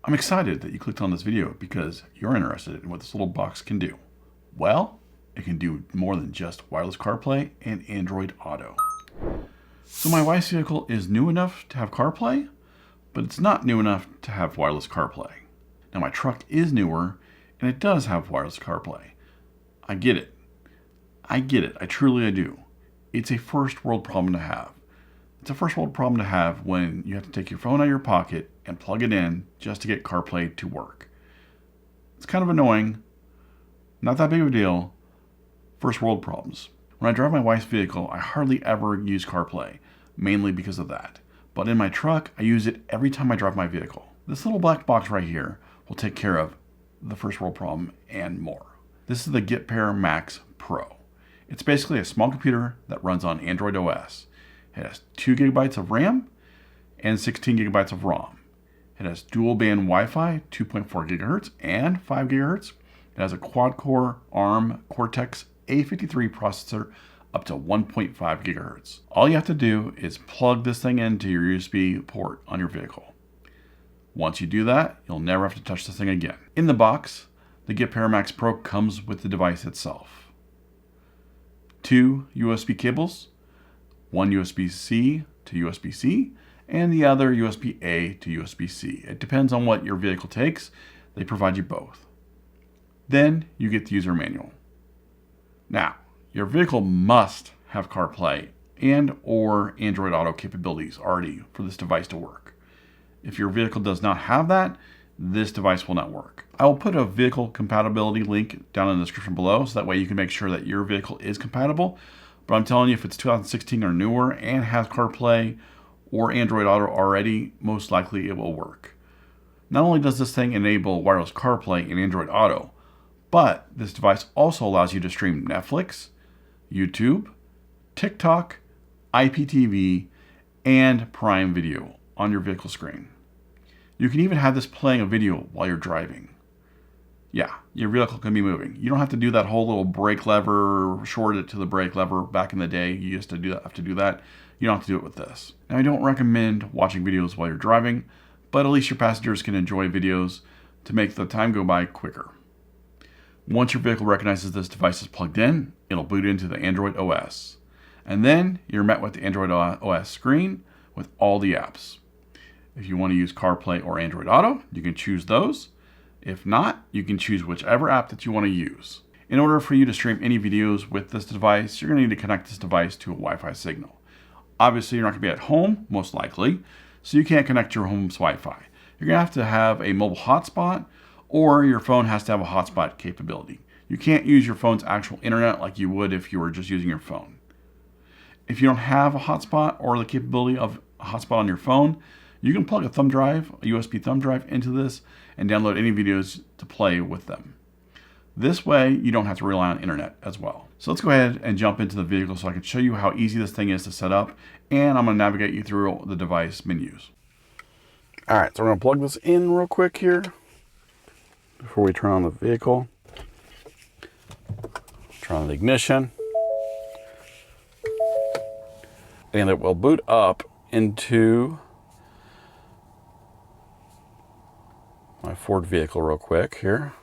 I'm excited that you clicked on this video because you're interested in what this little box can do. Well, it can do more than just wireless CarPlay and Android Auto. So my wife's vehicle is new enough to have CarPlay, but it's not new enough to have wireless CarPlay. Now my truck is newer and it does have wireless CarPlay. I get it. I truly do. It's a first world problem to have. It's a first world problem to have when you have to take your phone out of your pocket and plug it in just to get CarPlay to work. It's kind of annoying, not that big of a deal. First world problems. When I drive my wife's vehicle, I hardly ever use CarPlay, mainly because of that. But in my truck, I use it every time I drive my vehicle. This little black box right here will take care of the first world problem and more. This is the Pairr Max Pro. It's basically a small computer that runs on Android OS. It has 2 GB of RAM and 16 GB of ROM. It has dual band Wi-Fi, 2.4 GHz and 5 GHz. It has a quad-core ARM Cortex-A53 processor up to 1.5 GHz. All you have to do is plug this thing into your USB port on your vehicle. Once you do that, you'll never have to touch this thing again. In the box, the Pairr Max Pro comes with the device itself. 2 USB cables, one USB-C to USB-C, and the other USB-A to USB-C. It depends on what your vehicle takes. They provide you both. Then you get the user manual. Now, your vehicle must have CarPlay and or Android Auto capabilities already for this device to work. If your vehicle does not have that, this device will not work. I will put a vehicle compatibility link down in the description below, so that way you can make sure that your vehicle is compatible. But I'm telling you, if it's 2016 or newer and has CarPlay or Android Auto already, most likely it will work. Not only does this thing enable wireless CarPlay and Android Auto, but this device also allows you to stream Netflix, YouTube, TikTok, IPTV, and Prime Video on your vehicle screen. You can even have this playing a video while you're driving. Yeah, your vehicle can be moving. You don't have to do that whole little brake lever, short it to the brake lever. Back in the day, you used to have to do that. You don't have to do it with this. Now, I don't recommend watching videos while you're driving, but at least your passengers can enjoy videos to make the time go by quicker. Once your vehicle recognizes this device is plugged in, it'll boot into the Android OS. And then you're met with the Android OS screen with all the apps. If you want to use CarPlay or Android Auto, you can choose those. If not, you can choose whichever app that you want to use. In order for you to stream any videos with this device, you're going to need to connect this device to a Wi-Fi signal. Obviously, you're not going to be at home, most likely, so you can't connect your home's Wi-Fi. You're going to have a mobile hotspot, or your phone has to have a hotspot capability. You can't use your phone's actual internet like you would if you were just using your phone. If you don't have a hotspot or the capability of a hotspot on your phone, you can plug a thumb drive, a USB thumb drive into this and download any videos to play with them. This way, you don't have to rely on internet as well. So let's go ahead and jump into the vehicle so I can show you how easy this thing is to set up, and I'm going to navigate you through the device menus. All right, so we're going to plug this in real quick here before we turn on the vehicle. Turn on the ignition. And it will boot up into my Ford vehicle real quick here.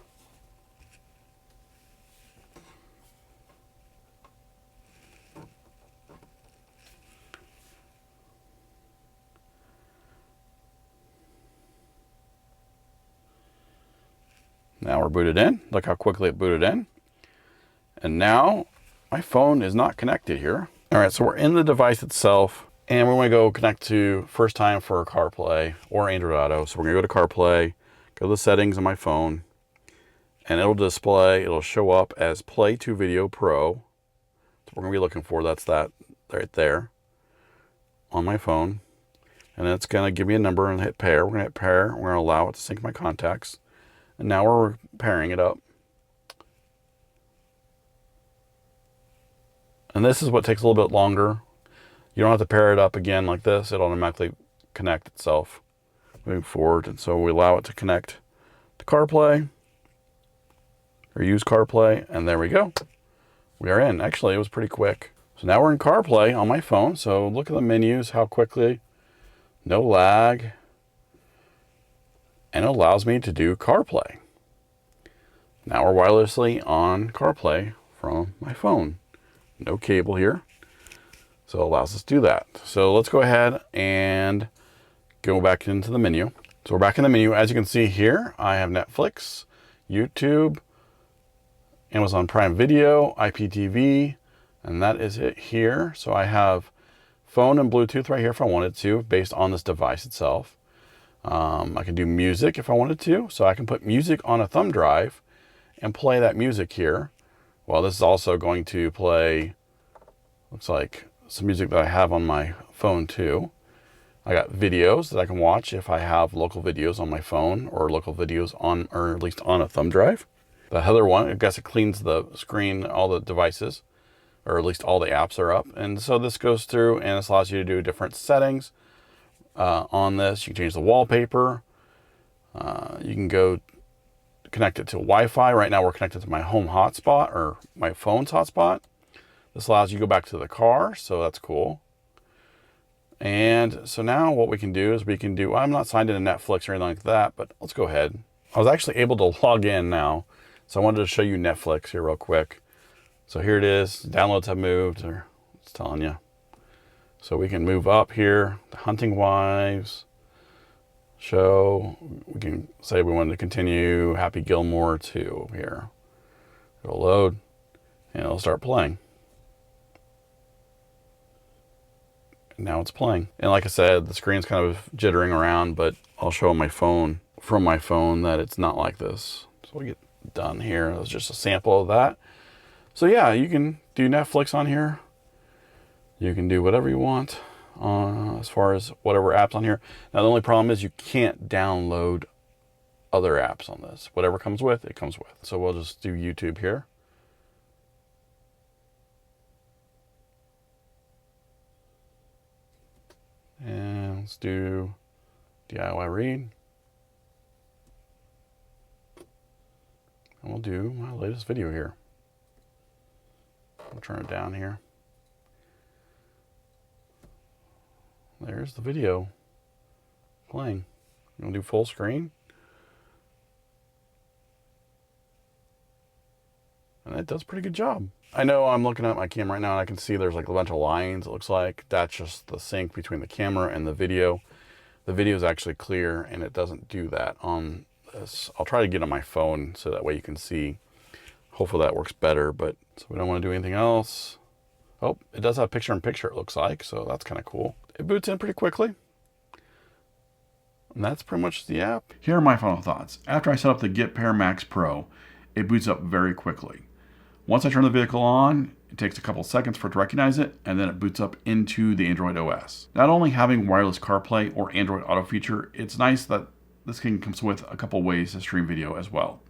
Now we're booted in. Look how quickly it booted in. And now my phone is not connected here. All right, so we're in the device itself, and we're going to go connect to first time for CarPlay or Android Auto. So we're going to go to CarPlay, go to the settings on my phone, and it'll show up as Play to Video Pro. So we're going to be looking for, that's that right there on my phone. And it's going to give me a number and hit pair. We're going to hit pair. We're going to allow it to sync my contacts. And now we're pairing it up. And this is what takes a little bit longer. You don't have to pair it up again like this. It'll automatically connect itself moving forward. And so we allow it to connect to CarPlay or use CarPlay. And there we go. We are in. Actually, it was pretty quick. So now we're in CarPlay on my phone. So look at the menus, how quickly, no lag. and it allows me to do CarPlay. Now we're wirelessly on CarPlay from my phone. No cable here, so it allows us to do that. So let's go ahead and go back into the menu. So we're back in the menu. As you can see here, I have Netflix, YouTube, Amazon Prime Video, IPTV, and that is it here. So I have phone and Bluetooth right here if I wanted to, based on this device itself. I can do music if I wanted to, so I can put music on a thumb drive and play that music here. Well, this is also going to play, looks like some music that I have on my phone too. I got videos that I can watch if I have local videos on my phone, or local videos on, or at least on a thumb drive. The other one, I guess it cleans the screen, all the devices, or at least all the apps are up. And so this goes through and this allows you to do different settings on this. You can change the wallpaper. You can go connect it to Wi-Fi. Right now we're connected to my home hotspot, or my phone's hotspot. This allows you to go back to the car, so that's cool. And so now what we can do is we can do, I'm not signed into Netflix or anything like that, but let's go ahead. I was actually able to log in now. So I wanted to show you Netflix here real quick. So here it is, downloads have moved, or it's telling you. So we can move up here, the Hunting Wives show. We can say we wanted to continue Happy Gilmore to here. It'll load and it'll start playing. And now it's playing. And like I said, the screen's kind of jittering around, but I'll show my phone, from my phone, that it's not like this. So we get done here. It was just a sample of that. So yeah, you can do Netflix on here. You can do whatever you want as far as whatever apps on here. Now the only problem is you can't download other apps on this. Whatever comes with, it comes with. So we'll just do YouTube here. And let's do DIY read. And we'll do my latest video here. We'll turn it down here. There's the video playing. We'll do full screen. And it does a pretty good job. I know I'm looking at my camera right now and I can see there's like a bunch of lines. It looks like that's just the sync between the camera and the video. The video is actually clear and it doesn't do that on this. I'll try to get on my phone so that way you can see. Hopefully that works better, but so we don't want to do anything else. Oh, it does have picture-in-picture, it looks like, so that's kind of cool. It boots in pretty quickly. And that's pretty much the app. Here are my final thoughts. After I set up the Pairr Max Pro, it boots up very quickly. Once I turn the vehicle on, it takes a couple seconds for it to recognize it, and then it boots up into the Android OS. Not only having wireless CarPlay or Android Auto feature, it's nice that this thing comes with a couple ways to stream video as well.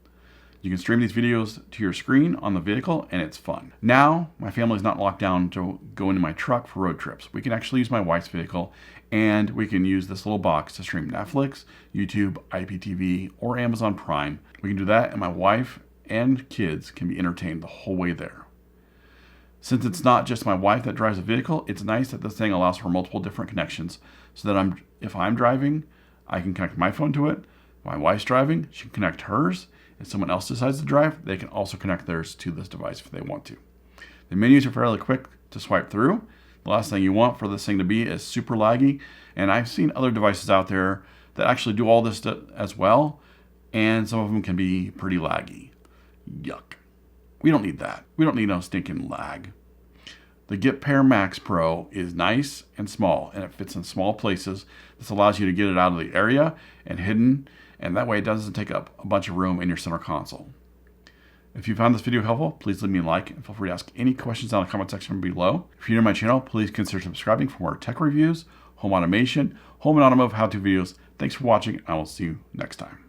You can stream these videos to your screen on the vehicle, and it's fun. Now, my family's not locked down to go into my truck for road trips. We can actually use my wife's vehicle, and we can use this little box to stream Netflix, YouTube, IPTV, or Amazon Prime. We can do that, and my wife and kids can be entertained the whole way there. Since it's not just my wife that drives the vehicle, it's nice that this thing allows for multiple different connections, so that if I'm driving, I can connect my phone to it. If my wife's driving, she can connect hers. If someone else decides to drive, they can also connect theirs to this device if they want to. The menus are fairly quick to swipe through. The last thing you want for this thing to be is super laggy. And I've seen other devices out there that actually do all this as well, and some of them can be pretty laggy. Yuck. We don't need that. We don't need no stinking lag. The Pairr Max Pro is nice and small, and it fits in small places. This allows you to get it out of the area and hidden, and that way it doesn't take up a bunch of room in your center console. If you found this video helpful, please leave me a like and feel free to ask any questions down in the comment section below. If you're new to my channel, please consider subscribing for more tech reviews, home automation, home and automotive how-to videos. Thanks for watching, and I will see you next time.